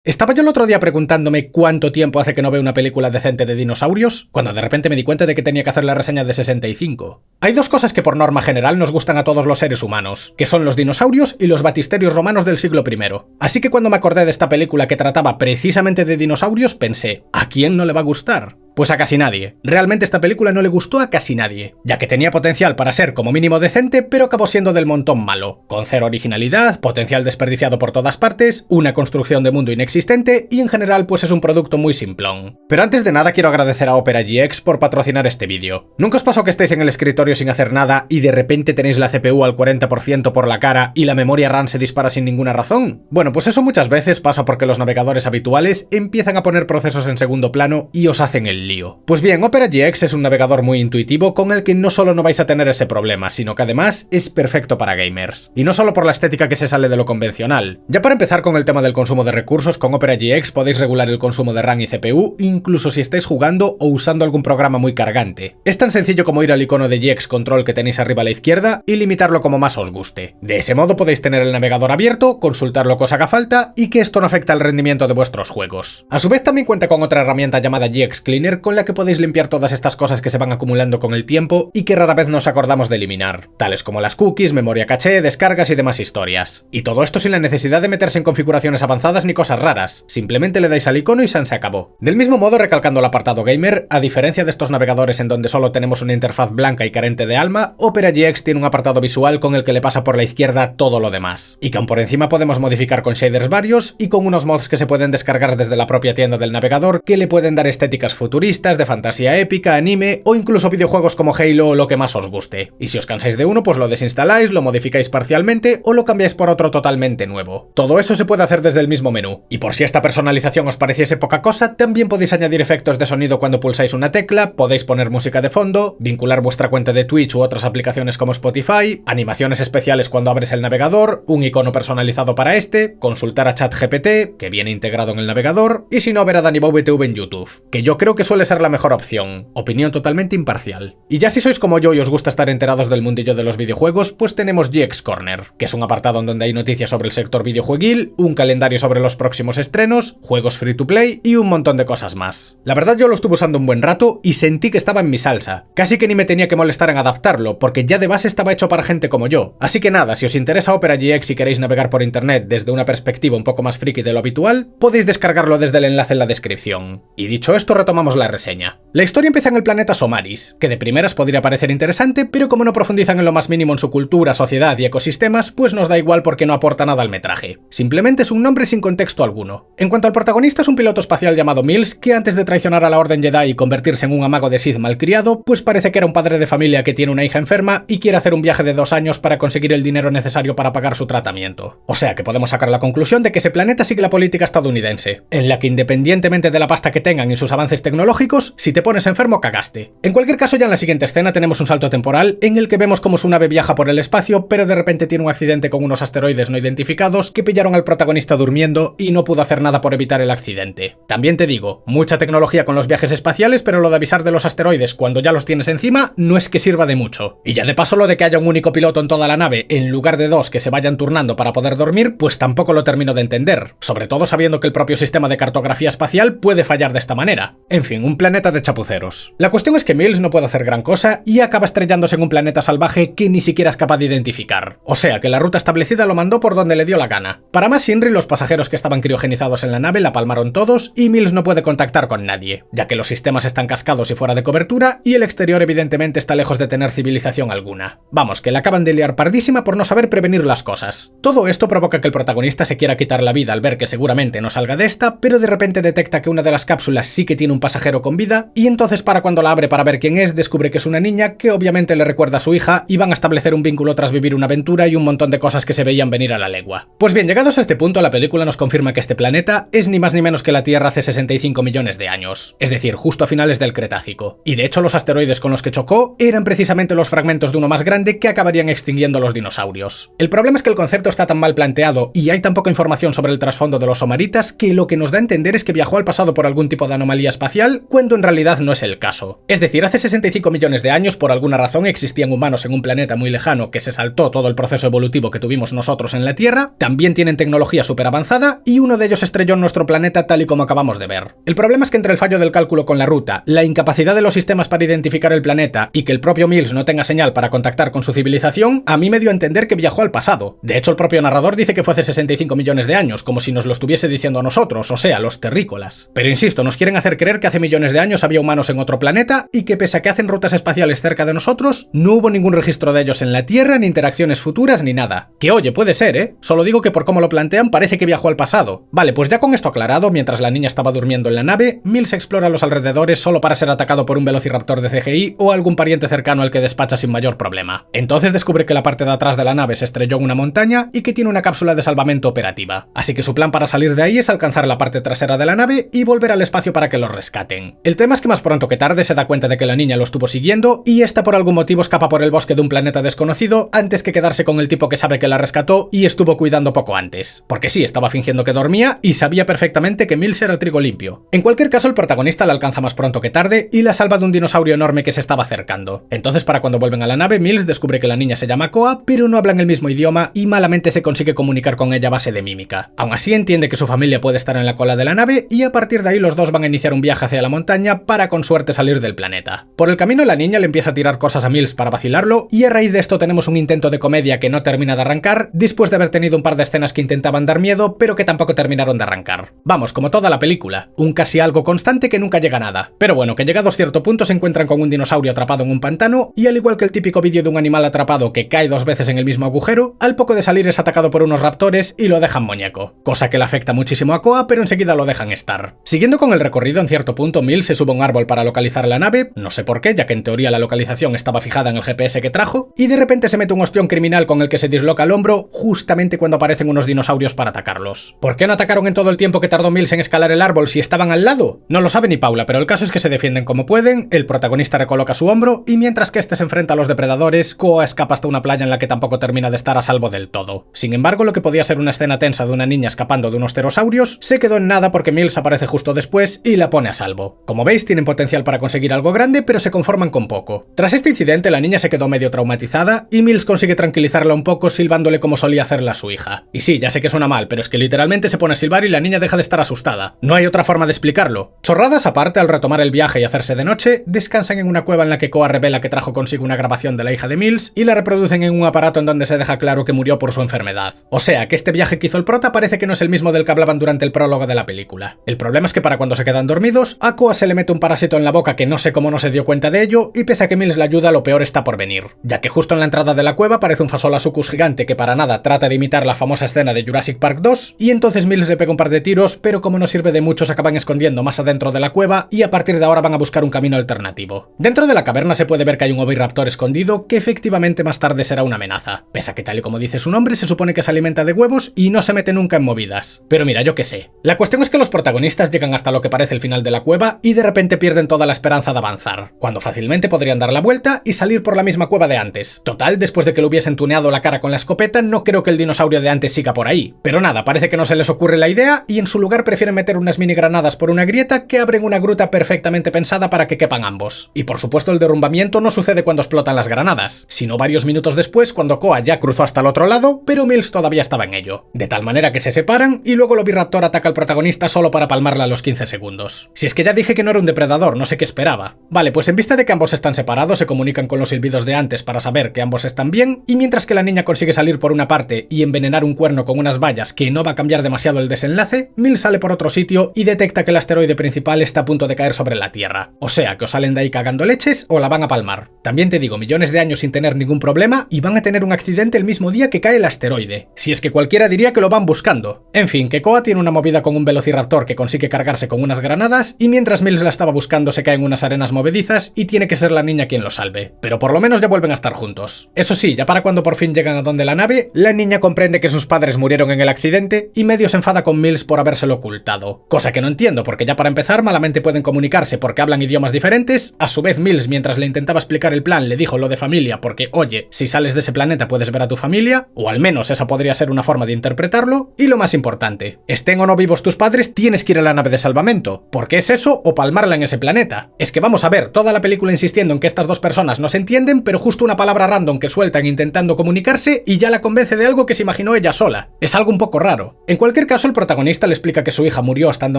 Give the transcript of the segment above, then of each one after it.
Estaba yo el otro día preguntándome cuánto tiempo hace que no veo una película decente de dinosaurios, cuando de repente me di cuenta de que tenía que hacer la reseña de 65. Hay dos cosas que por norma general nos gustan a todos los seres humanos, que son los dinosaurios y los batisterios romanos del siglo I. Así que cuando me acordé de esta película que trataba precisamente de dinosaurios, pensé, ¿a quién no le va a gustar? Pues a casi nadie. Realmente esta película no le gustó a casi nadie, ya que tenía potencial para ser como mínimo decente, pero acabó siendo del montón malo, con cero originalidad, potencial desperdiciado por todas partes, una construcción de mundo inexistente y en general pues es un producto muy simplón. Pero antes de nada quiero agradecer a Opera GX por patrocinar este vídeo. ¿Nunca os pasó que estéis en el escritorio sin hacer nada y de repente tenéis la CPU al 40% por la cara y la memoria RAM se dispara sin ninguna razón? Bueno, pues eso muchas veces pasa porque los navegadores habituales empiezan a poner procesos en segundo plano y os hacen el lío. Pues bien, Opera GX es un navegador muy intuitivo con el que no solo no vais a tener ese problema, sino que además es perfecto para gamers. Y no solo por la estética que se sale de lo convencional. Ya para empezar con el tema del consumo de recursos, con Opera GX podéis regular el consumo de RAM y CPU, incluso si estáis jugando o usando algún programa muy cargante. Es tan sencillo como ir al icono de GX Control que tenéis arriba a la izquierda y limitarlo como más os guste. De ese modo podéis tener el navegador abierto, consultar lo que os haga falta y que esto no afecte al rendimiento de vuestros juegos. A su vez también cuenta con otra herramienta llamada GX Cleaner con la que podéis limpiar todas estas cosas que se van acumulando con el tiempo y que rara vez nos acordamos de eliminar, tales como las cookies, memoria caché, descargas y demás historias. Y todo esto sin la necesidad de meterse en configuraciones avanzadas ni cosas raras, simplemente le dais al icono y se acabó. Del mismo modo, recalcando el apartado gamer, a diferencia de estos navegadores en donde solo tenemos una interfaz blanca y carente de alma, Opera GX tiene un apartado visual con el que le pasa por la izquierda todo lo demás, y que aún por encima podemos modificar con shaders varios y con unos mods que se pueden descargar desde la propia tienda del navegador que le pueden dar estéticas futuristas, de fantasía épica, anime o incluso videojuegos como Halo o lo que más os guste. Y si os cansáis de uno, pues lo desinstaláis, lo modificáis parcialmente o lo cambiáis por otro totalmente nuevo. Todo eso se puede hacer desde el mismo menú. Y por si esta personalización os pareciese poca cosa, también podéis añadir efectos de sonido cuando pulsáis una tecla, podéis poner música de fondo, vincular vuestra cuenta de Twitch u otras aplicaciones como Spotify, animaciones especiales cuando abres el navegador, un icono personalizado para este, consultar a ChatGPT, que viene integrado en el navegador, y si no, ver a Danny Bow TV en YouTube, que yo creo que suele ser la mejor opción. Opinión totalmente imparcial. Y ya si sois como yo y os gusta estar enterados del mundillo de los videojuegos, pues tenemos GX Corner, que es un apartado en donde hay noticias sobre el sector videojueguil, un calendario sobre los próximos estrenos, juegos free to play y un montón de cosas más. La verdad yo lo estuve usando un buen rato y sentí que estaba en mi salsa. Casi que ni me tenía que molestar en adaptarlo, porque ya de base estaba hecho para gente como yo. Así que nada, si os interesa Opera GX y queréis navegar por internet desde una perspectiva un poco más friki de lo habitual, podéis descargarlo desde el enlace en la descripción. Y dicho esto, retomamos la reseña. La historia empieza en el planeta Somaris, que de primeras podría parecer interesante, pero como no profundizan en lo más mínimo en su cultura, sociedad y ecosistemas, pues nos da igual porque no aporta nada al metraje. Simplemente es un nombre sin contexto alguno. En cuanto al protagonista, es un piloto espacial llamado Mills, que antes de traicionar a la Orden Jedi y convertirse en un amago de Sith malcriado, pues parece que era un padre de familia que tiene una hija enferma y quiere hacer un viaje de 2 años para conseguir el dinero necesario para pagar su tratamiento. O sea que podemos sacar la conclusión de que ese planeta sigue la política estadounidense, en la que independientemente de la pasta que tengan y sus avances tecnológicos, si te pones enfermo cagaste. En cualquier caso, ya en la siguiente escena tenemos un salto temporal en el que vemos cómo su nave viaja por el espacio, pero de repente tiene un accidente con unos asteroides no identificados que pillaron al protagonista durmiendo y no pudo hacer nada por evitar el accidente. También te digo, mucha tecnología con los viajes espaciales, pero lo de avisar de los asteroides cuando ya los tienes encima no es que sirva de mucho. Y ya de paso lo de que haya un único piloto en toda la nave en lugar de 2 que se vayan turnando para poder dormir, pues tampoco lo termino de entender, sobre todo sabiendo que el propio sistema de cartografía espacial puede fallar de esta manera. En fin, un planeta de chapuceros. La cuestión es que Mills no puede hacer gran cosa y acaba estrellándose en un planeta salvaje que ni siquiera es capaz de identificar. O sea que la ruta establecida lo mandó por donde le dio la gana. Para más Inri, los pasajeros que estaban criogenizados en la nave la palmaron todos y Mills no puede contactar con nadie, ya que los sistemas están cascados y fuera de cobertura y el exterior evidentemente está lejos de tener civilización alguna. Vamos, que la acaban de liar pardísima por no saber prevenir las cosas. Todo esto provoca que el protagonista se quiera quitar la vida al ver que seguramente no salga de esta, pero de repente detecta que una de las cápsulas sí que tiene un pasajero con vida y entonces para cuando la abre para ver quién es, descubre que es una niña que obviamente le recuerda a su hija y van a establecer un vínculo tras vivir una aventura y un montón de cosas que se veían venir a la legua. Pues bien, llegados a este punto, la película nos confirma que este planeta es ni más ni menos que la Tierra hace 65 millones de años, es decir, justo a finales del Cretácico. Y de hecho los asteroides con los que chocó eran precisamente los fragmentos de uno más grande que acabarían extinguiendo a los dinosaurios. El problema es que el concepto está tan mal planteado y hay tan poca información sobre el trasfondo de los somaritas que lo que nos da a entender es que viajó al pasado por algún tipo de anomalía espacial normal, cuando en realidad no es el caso. Es decir, hace 65 millones de años, por alguna razón, existían humanos en un planeta muy lejano que se saltó todo el proceso evolutivo que tuvimos nosotros en la Tierra, también tienen tecnología súper avanzada y uno de ellos estrelló en nuestro planeta tal y como acabamos de ver. El problema es que entre el fallo del cálculo con la ruta, la incapacidad de los sistemas para identificar el planeta y que el propio Mills no tenga señal para contactar con su civilización, a mí me dio a entender que viajó al pasado. De hecho, el propio narrador dice que fue hace 65 millones de años, como si nos lo estuviese diciendo a nosotros, o sea, los terrícolas. Pero insisto, nos quieren hacer creer que hace millones de años había humanos en otro planeta y que pese a que hacen rutas espaciales cerca de nosotros, no hubo ningún registro de ellos en la Tierra, ni interacciones futuras, ni nada. Que oye, puede ser, ¿eh? Solo digo que por cómo lo plantean parece que viajó al pasado. Vale, pues ya con esto aclarado, mientras la niña estaba durmiendo en la nave, Mills explora los alrededores solo para ser atacado por un velociraptor de CGI o algún pariente cercano al que despacha sin mayor problema. Entonces descubre que la parte de atrás de la nave se estrelló en una montaña y que tiene una cápsula de salvamento operativa. Así que su plan para salir de ahí es alcanzar la parte trasera de la nave y volver al espacio para que los rescaten. El tema es que más pronto que tarde se da cuenta de que la niña lo estuvo siguiendo y esta por algún motivo escapa por el bosque de un planeta desconocido antes que quedarse con el tipo que sabe que la rescató y estuvo cuidando poco antes. Porque sí, estaba fingiendo que dormía y sabía perfectamente que Mills era trigo limpio. En cualquier caso, el protagonista la alcanza más pronto que tarde y la salva de un dinosaurio enorme que se estaba acercando. Entonces, para cuando vuelven a la nave, Mills descubre que la niña se llama Koa, pero no hablan el mismo idioma y malamente se consigue comunicar con ella a base de mímica. Aún así, entiende que su familia puede estar en la cola de la nave y a partir de ahí los dos van a iniciar un viaje hacia la montaña para con suerte salir del planeta. Por el camino, la niña le empieza a tirar cosas a Mills para vacilarlo y a raíz de esto tenemos un intento de comedia que no termina de arrancar después de haber tenido un par de escenas que intentaban dar miedo pero que tampoco terminaron de arrancar. Vamos, como toda la película, un casi algo constante que nunca llega a nada. Pero bueno, que llegados cierto punto se encuentran con un dinosaurio atrapado en un pantano y al igual que el típico vídeo de un animal atrapado que cae dos veces en el mismo agujero, al poco de salir es atacado por unos raptores y lo dejan muñeco. Cosa que le afecta muchísimo a Koa, pero enseguida lo dejan estar. Siguiendo con el recorrido, en cierto punto Mills se sube a un árbol para localizar la nave, no sé por qué, ya que en teoría la localización estaba fijada en el GPS que trajo, y de repente se mete un ostión criminal con el que se disloca el hombro justamente cuando aparecen unos dinosaurios para atacarlos. ¿Por qué no atacaron en todo el tiempo que tardó Mills en escalar el árbol si estaban al lado? No lo sabe ni Paula, pero el caso es que se defienden como pueden, el protagonista recoloca su hombro y mientras que este se enfrenta a los depredadores, Koa escapa hasta una playa en la que tampoco termina de estar a salvo del todo. Sin embargo, lo que podía ser una escena tensa de una niña escapando de unos pterosaurios se quedó en nada porque Mills aparece justo después y la pone a salvo. Como veis, tienen potencial para conseguir algo grande, pero se conforman con poco. Tras este incidente, la niña se quedó medio traumatizada y Mills consigue tranquilizarla un poco silbándole como solía hacerla a su hija. Y sí, ya sé que suena mal, pero es que literalmente se pone a silbar y la niña deja de estar asustada. No hay otra forma de explicarlo. Chorradas aparte, al retomar el viaje y hacerse de noche, descansan en una cueva en la que Koa revela que trajo consigo una grabación de la hija de Mills y la reproducen en un aparato en donde se deja claro que murió por su enfermedad. O sea, que este viaje que hizo el prota parece que no es el mismo del que hablaban durante el prólogo de la película. El problema es que para cuando se quedan dormidos, a Koa se le mete un parásito en la boca que no sé cómo no se dio cuenta de ello y pese a que Mills le ayuda, lo peor está por venir. Ya que justo en la entrada de la cueva aparece un Fasolasuchus gigante que para nada trata de imitar la famosa escena de Jurassic Park 2 y entonces Mills le pega un par de tiros, pero como no sirve de mucho se acaban escondiendo más adentro de la cueva y a partir de ahora van a buscar un camino alternativo. Dentro de la caverna se puede ver que hay un oviraptor escondido que efectivamente más tarde será una amenaza. Pese a que tal y como dice su nombre se supone que se alimenta de huevos y no se mete nunca en movidas. Pero mira, yo qué sé. La cuestión es que los protagonistas llegan hasta lo que parece el final de la cueva y de repente pierden toda la esperanza de avanzar, cuando fácilmente podrían dar la vuelta y salir por la misma cueva de antes. Total, después de que le hubiesen tuneado la cara con la escopeta, no creo que el dinosaurio de antes siga por ahí. Pero nada, parece que no se les ocurre la idea y en su lugar prefieren meter unas mini granadas por una grieta que abren una gruta perfectamente pensada para que quepan ambos. Y por supuesto el derrumbamiento no sucede cuando explotan las granadas, sino varios minutos después cuando Koa ya cruzó hasta el otro lado, pero Mills todavía estaba en ello. De tal manera que se separan y luego el oviraptor ataca al protagonista solo para palmarla a los 15 segundos. Si es que ya dije que no era un depredador, no sé qué esperaba. Vale, pues en vista de que ambos están separados, se comunican con los silbidos de antes para saber que ambos están bien, y mientras que la niña consigue salir por una parte y envenenar un cuerno con unas vallas que no va a cambiar demasiado el desenlace, Mills sale por otro sitio y detecta que el asteroide principal está a punto de caer sobre la Tierra. O sea, que o salen de ahí cagando leches o la van a palmar. También te digo, millones de años sin tener ningún problema y van a tener un accidente el mismo día que cae el asteroide. Si es que cualquiera diría que lo van buscando. En fin, que Koa tiene una movida con un velociraptor que consigue cargarse con unas granadas y mientras Mills la estaba buscando se caen unas arenas movedizas y tiene que ser la niña quien lo salve. Pero por lo menos ya vuelven a estar juntos. Eso sí, ya para cuando por fin llegan a donde la nave, la niña comprende que sus padres murieron en el accidente y medio se enfada con Mills por habérselo ocultado. Cosa que no entiendo, porque ya para empezar malamente pueden comunicarse porque hablan idiomas diferentes. A su vez Mills, mientras le intentaba explicar el plan, le dijo lo de familia porque, oye, si sales de ese planeta puedes ver a tu familia, o al menos esa podría ser una forma de interpretarlo. Y lo más importante, estén o no vivos tus padres, tienes que ir a la nave de salvamento. ¿Por qué es eso? universo o palmarla en ese planeta. Es que vamos a ver, toda la película insistiendo en que estas dos personas no se entienden, pero justo una palabra random que sueltan intentando comunicarse y ya la convence de algo que se imaginó ella sola. Es algo un poco raro. En cualquier caso, el protagonista le explica que su hija murió estando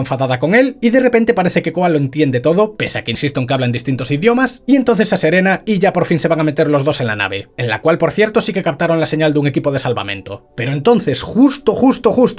enfadada con él y de repente parece que Koa lo entiende todo, pese a que insisto en que hablan distintos idiomas, y entonces se serena y ya por fin se van a meter los dos en la nave, en la cual por cierto sí que captaron la señal de un equipo de salvamento. Pero entonces, justo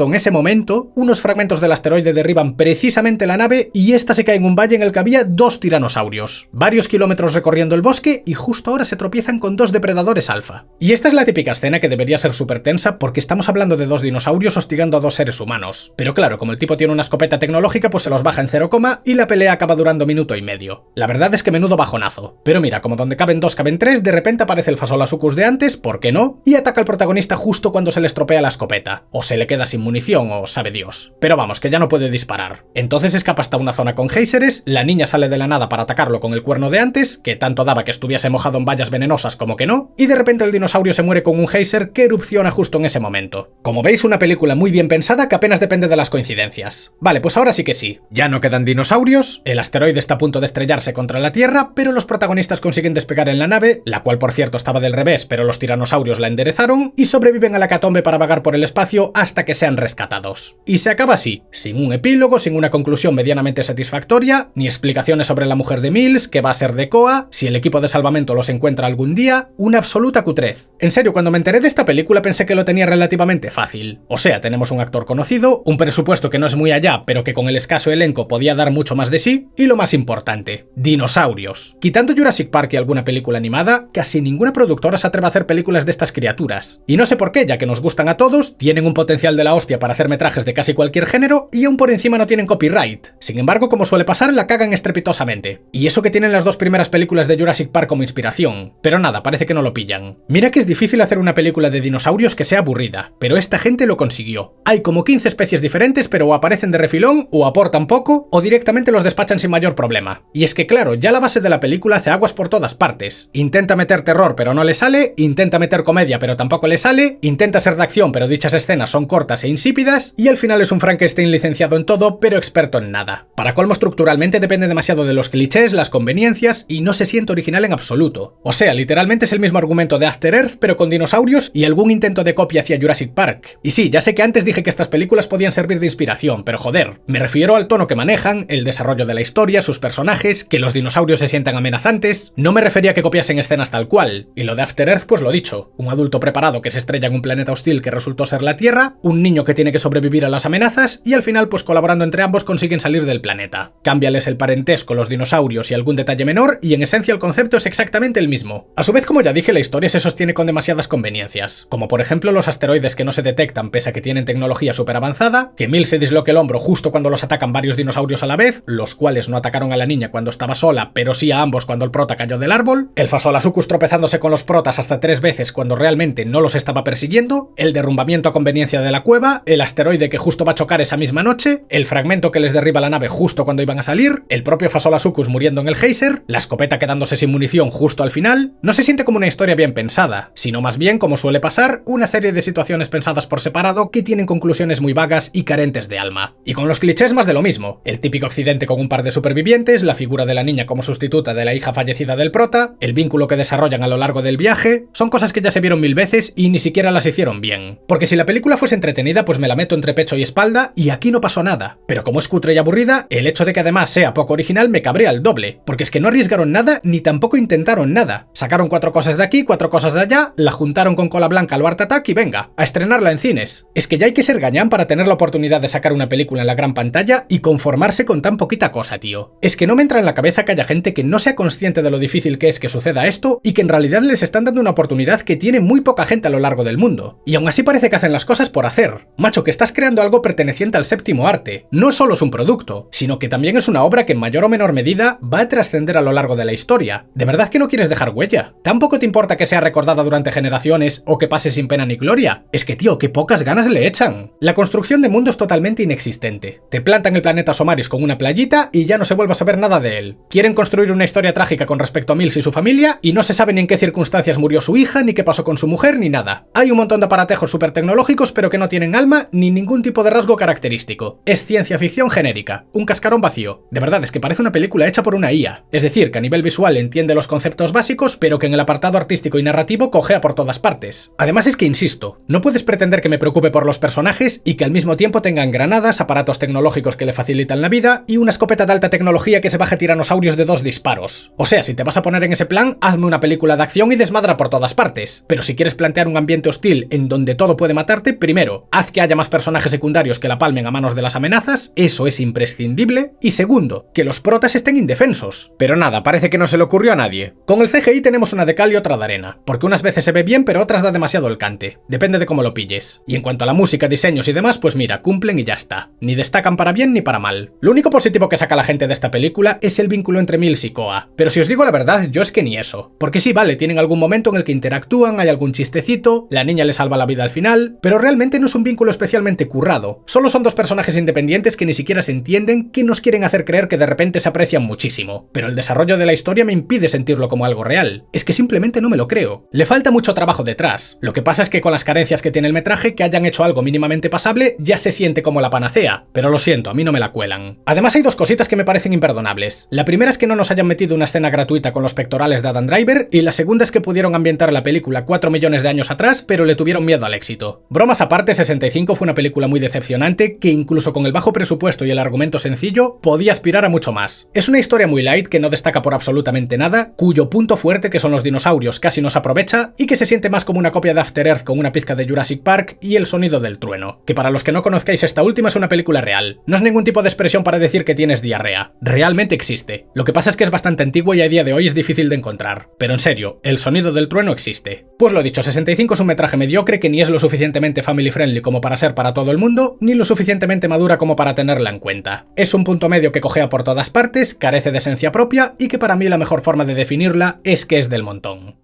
en ese momento, unos fragmentos del asteroide derriban precisamente la nave y esta se cae en un valle en el que había dos tiranosaurios, varios kilómetros recorriendo el bosque y justo ahora se tropiezan con dos depredadores alfa. Y esta es la típica escena que debería ser súper tensa porque estamos hablando de dos dinosaurios hostigando a dos seres humanos. Pero claro, como el tipo tiene una escopeta tecnológica, pues se los baja en 0, y la pelea acaba durando minuto y medio. La verdad es que menudo bajonazo. Pero mira, como donde caben dos caben tres, de repente aparece el Fasolasuchus de antes, ¿por qué no? Y ataca al protagonista justo cuando se le estropea la escopeta. O se le queda sin munición, o sabe Dios. Pero vamos, que ya no puede disparar. Entonces escapa hasta una zona con géiseres, la niña sale de la nada para atacarlo con el cuerno de antes, que tanto daba que estuviese mojado en vallas venenosas como que no, y de repente el dinosaurio se muere con un geyser que erupciona justo en ese momento. Como veis, una película muy bien pensada que apenas depende de las coincidencias. Vale, pues ahora sí que sí. Ya no quedan dinosaurios, el asteroide está a punto de estrellarse contra la Tierra, pero los protagonistas consiguen despegar en la nave, la cual por cierto estaba del revés, pero los tiranosaurios la enderezaron, y sobreviven a la hecatombe para vagar por el espacio hasta que sean rescatados. Y se acaba así, sin un epílogo, sin una conclusión medianamente satisfactoria, ni explicaciones sobre la mujer de Mills, qué va a ser de Koa, si el equipo de salvamento los encuentra algún día, una absoluta cutrez. En serio, cuando me enteré de esta película pensé que lo tenía relativamente fácil. O sea, tenemos un actor conocido, un presupuesto que no es muy allá, pero que con el escaso elenco podía dar mucho más de sí, y lo más importante, dinosaurios. Quitando Jurassic Park y alguna película animada, casi ninguna productora se atreve a hacer películas de estas criaturas. Y no sé por qué, ya que nos gustan a todos, tienen un potencial de la hostia para hacer metrajes de casi cualquier género, y aún por encima no tienen copyright. Sin embargo, como suele pasar, la cagan estrepitosamente. Y eso que tienen las dos primeras películas de Jurassic Park como inspiración. Pero nada, parece que no lo pillan. Mira que es difícil hacer una película de dinosaurios que sea aburrida, pero esta gente lo consiguió. Hay como 15 especies diferentes, pero o aparecen de refilón, o aportan poco, o directamente los despachan sin mayor problema. Y es que claro, ya la base de la película hace aguas por todas partes. Intenta meter terror pero no le sale, intenta meter comedia pero tampoco le sale, intenta ser de acción pero dichas escenas son cortas e insípidas, y al final es un Frankenstein licenciado en todo pero experto en nada. Para colmo, estructuralmente depende demasiado de los clichés, las conveniencias, y no se siente original en absoluto. O sea, literalmente es el mismo argumento de After Earth pero con dinosaurios y algún intento de copia hacia Jurassic Park. Y sí, ya sé que antes dije que estas películas podían servir de inspiración, pero joder, me refiero al tono que manejan, el desarrollo de la historia, sus personajes, que los dinosaurios se sientan amenazantes. No me refería a que copiasen escenas tal cual. Y lo de After Earth, pues lo dicho, un adulto preparado que se estrella en un planeta hostil que resultó ser la Tierra, un niño que tiene que sobrevivir a las amenazas y al final pues colaborando entre ambos consiguen salir del planeta. Cámbiales el parentesco, los dinosaurios y algún detalle menor y en esencia el concepto es exactamente el mismo. A su vez, como ya dije, la historia se sostiene con demasiadas conveniencias, como por ejemplo los asteroides que no se detectan pese a que tienen tecnología súper avanzada, que Mills se disloque el hombro justo cuando los atacan varios dinosaurios a la vez, los cuales no atacaron a la niña cuando estaba sola, pero sí a ambos cuando el prota cayó del árbol, el Fasolasuchus tropezándose con los protas hasta 3 veces cuando realmente no los estaba persiguiendo, el derrumbamiento a conveniencia de la cueva, el asteroide que justo va a chocar esa misma noche, el fragmento que les derriba la nave justo cuando iban a salir, el propio Fasolasuchus muriendo en el geyser, la escopeta quedándose sin munición justo al final. No se siente como una historia bien pensada, sino más bien, como suele pasar, una serie de situaciones pensadas por separado que tienen conclusiones muy vagas y carentes de alma. Y con los clichés más de lo mismo, el típico accidente con un par de supervivientes, la figura de la niña como sustituta de la hija fallecida del prota, el vínculo que desarrollan a lo largo del viaje, son cosas que ya se vieron 1000 veces y ni siquiera las hicieron bien. Porque si la película fuese entretenida, pues me la meto entre pecho y espalda y aquí no pasó nada. Pero como es cutre y aburrida, el hecho de que además sea poco original me cabrea al doble, porque es que no arriesgaron nada ni tampoco intentaron nada. Sacaron 4 cosas de aquí, 4 cosas de allá, la juntaron con cola blanca al Art Attack y venga, a estrenarla en cines. Es que ya hay que ser gañán para tener la oportunidad de sacar una película en la gran pantalla y conformarse con tan poquita cosa, tío. Es que no me entra en la cabeza que haya gente que no sea consciente de lo difícil que es que suceda esto y que en realidad les están dando una oportunidad que tiene muy poca gente a lo largo del mundo. Y aún así parece que hacen las cosas por hacer. Macho, que estás creando algo perteneciente al séptimo arte. No solo es un producto, sino que también es una obra que en mayor o menor medida va a trascender a lo largo de la historia. ¿De verdad que no quieres dejar huella? ¿Tampoco te importa que sea recordada durante generaciones o que pase sin pena ni gloria? Es que, tío, qué pocas ganas le echan. La construcción de mundo es totalmente inexistente. Te plantan el planeta Somaris con una playita y ya no se vuelve a saber nada de él. Quieren construir una historia trágica con respecto a Mills y su familia y no se sabe ni en qué circunstancias murió su hija, ni qué pasó con su mujer, ni nada. Hay un montón de aparatejos súper tecnológicos pero que no tienen alma ni ningún tipo de rasgo característico. Es ciencia ficción genérica, un cascarón un vacío. De verdad, es que parece una película hecha por una IA. Es decir, que a nivel visual entiende los conceptos básicos, pero que en el apartado artístico y narrativo cojea por todas partes. Además es que, insisto, no puedes pretender que me preocupe por los personajes y que al mismo tiempo tengan granadas, aparatos tecnológicos que le facilitan la vida y una escopeta de alta tecnología que se baje tiranosaurios de 2 disparos. O sea, si te vas a poner en ese plan, hazme una película de acción y desmadra por todas partes. Pero si quieres plantear un ambiente hostil en donde todo puede matarte, primero, haz que haya más personajes secundarios que la palmen a manos de las amenazas, eso es imprescindible, y segundo, que los protas estén indefensos. Pero nada, parece que no se le ocurrió a nadie. Con el CGI tenemos una de cal y otra de arena, porque unas veces se ve bien pero otras da demasiado el cante, depende de cómo lo pilles. Y en cuanto a la música, diseños y demás, pues mira, cumplen y ya está. Ni destacan para bien ni para mal. Lo único positivo que saca la gente de esta película es el vínculo entre Mills y Koa, pero si os digo la verdad, yo es que ni eso. Porque sí, vale, tienen algún momento en el que interactúan, hay algún chistecito, la niña le salva la vida al final, pero realmente no es un vínculo especialmente currado. Solo son dos personajes independientes que ni siquiera se entienden, que nos quieren hacer creer que de repente se aprecian muchísimo. Pero el desarrollo de la historia me impide sentirlo como algo real. Es que simplemente no me lo creo. Le falta mucho trabajo detrás. Lo que pasa es que con las carencias que tiene el metraje, que hayan hecho algo mínimamente pasable ya se siente como la panacea. Pero lo siento, a mí no me la cuelan. Además hay dos cositas que me parecen imperdonables. La primera es que no nos hayan metido una escena gratuita con los pectorales de Adam Driver, y la segunda es que pudieron ambientar la película 4 millones de años atrás, pero le tuvieron miedo al éxito. Bromas aparte, 65 fue una película muy decepcionante que incluso con el bajo presupuesto y el argumento sencillo podía aspirar a mucho más. Es una historia muy light que no destaca por absolutamente nada, cuyo punto fuerte, que son los dinosaurios, casi no se aprovecha y que se siente más como una copia de After Earth con una pizca de Jurassic Park y el sonido del trueno. Que para los que no conozcáis, esta última es una película real. No es ningún tipo de expresión para decir que tienes diarrea. Realmente existe. Lo que pasa es que es bastante antigua y a día de hoy es difícil de encontrar. Pero en serio, el sonido del trueno existe. Pues lo dicho, 65 es un metraje mediocre que ni es lo suficientemente family friendly como para ser para todo el mundo, ni lo suficientemente madura como para tenerla en cuenta. Es un punto medio que cojea por todas partes, carece de esencia propia y que para mí la mejor forma de definirla es que es del montón.